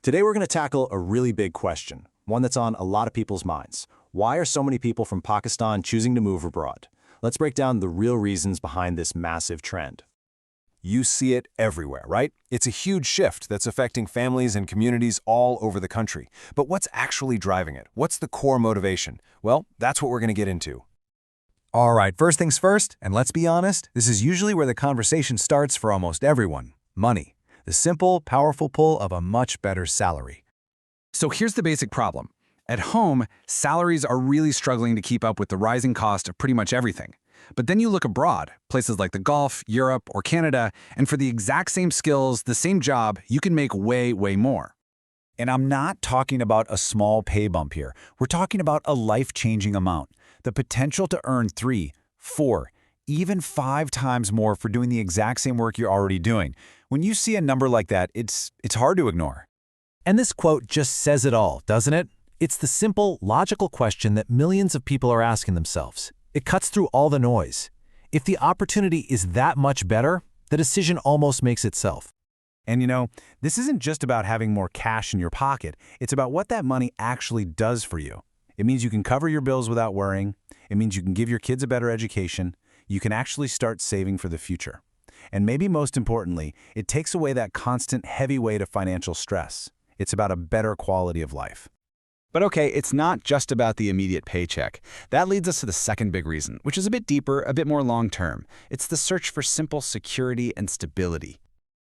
Today we're going to tackle a really big question, one that's on a lot of people's minds. Why are so many people from Pakistan choosing to move abroad? Let's break down the real reasons behind this massive trend. You see it everywhere, right? It's a huge shift that's affecting families and communities all over the country. But what's actually driving it? What's the core motivation? Well, that's what we're going to get into. All right, first things first, and let's be honest, this is usually where the conversation starts for almost everyone. Money. The simple, powerful pull of a much better salary. So here's the basic problem. At home, salaries are really struggling to keep up with the rising cost of pretty much everything. But then you look abroad, places like the Gulf, Europe, or Canada, and for the exact same skills, the same job, you can make way, way more. And I'm not talking about a small pay bump here. We're talking about a life-changing amount. The potential to earn 3, 4, even 5 times more for doing the exact same work you're already doing. When you see a number like that, it's hard to ignore. And this quote just says it all, doesn't it? It's the simple, logical question that millions of people are asking themselves. It cuts through all the noise. If the opportunity is that much better, the decision almost makes itself. And you know, this isn't just about having more cash in your pocket. It's about what that money actually does for you. It means you can cover your bills without worrying. It means you can give your kids a better education. You can actually start saving for the future. And maybe most importantly, it takes away that constant heavy weight of financial stress. It's about a better quality of life. But okay, it's not just about the immediate paycheck. That leads us to the second big reason, which is a bit deeper, a bit more long-term. It's the search for simple security and stability.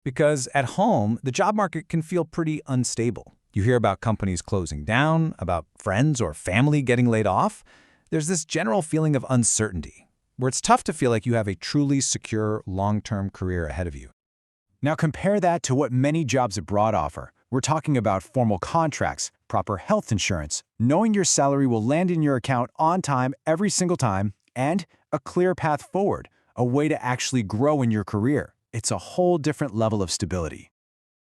Because at home, the job market can feel pretty unstable. You hear about companies closing down, about friends or family getting laid off. There's this general feeling of uncertainty, where it's tough to feel like you have a truly secure, long-term career ahead of you. Now compare that to what many jobs abroad offer. We're talking about formal contracts, proper health insurance, knowing your salary will land in your account on time every single time, and a clear path forward, a way to actually grow in your career. It's a whole different level of stability.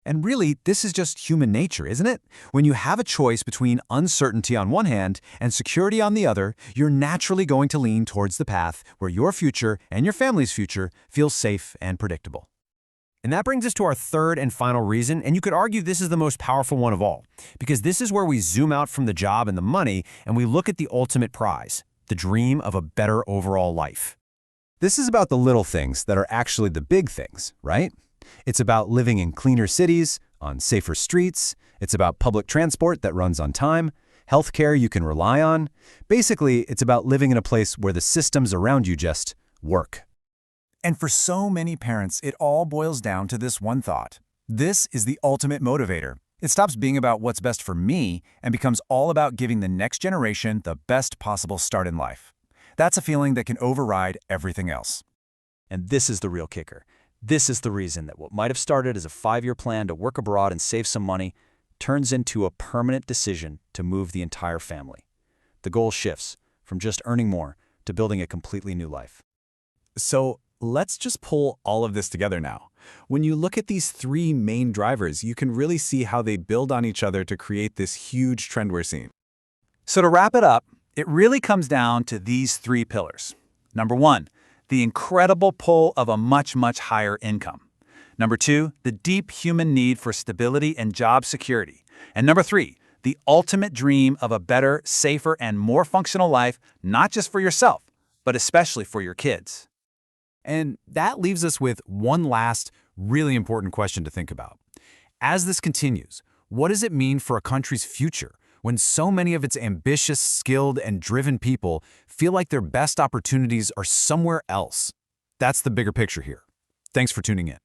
And really, this is just human nature, isn't it? When you have a choice between uncertainty on one hand and security on the other, you're naturally going to lean towards the path where your future and your family's future feels safe and predictable. And that brings us to our third and final reason, and you could argue this is the most powerful one of all, because this is where we zoom out from the job and the money and we look at the ultimate prize, the dream of a better overall life. This is about the little things that are actually the big things, right? It's about living in cleaner cities, on safer streets. It's about public transport that runs on time, healthcare you can rely on. Basically, it's about living in a place where the systems around you just work. And for so many parents, it all boils down to this one thought. This is the ultimate motivator. It stops being about what's best for me and becomes all about giving the next generation the best possible start in life. That's a feeling that can override everything else. And this is the real kicker. This is the reason that what might have started as a 5-year plan to work abroad and save some money turns into a permanent decision to move the entire family. The goal shifts from just earning more to building a completely new life. So let's just pull all of this together now. When you look at these 3 main drivers, you can really see how they build on each other to create this huge trend we're seeing. So to wrap it up, it really comes down to these 3 pillars. Number 1, the incredible pull of a much, much higher income. Number 2, the deep human need for stability and job security. And number 3, the ultimate dream of a better, safer, and more functional life, not just for yourself, but especially for your kids. And that leaves us with one last, really important question to think about. As this continues, what does it mean for a country's future when so many of its ambitious, skilled, and driven people feel like their best opportunities are somewhere else? That's the bigger picture here. Thanks for tuning in.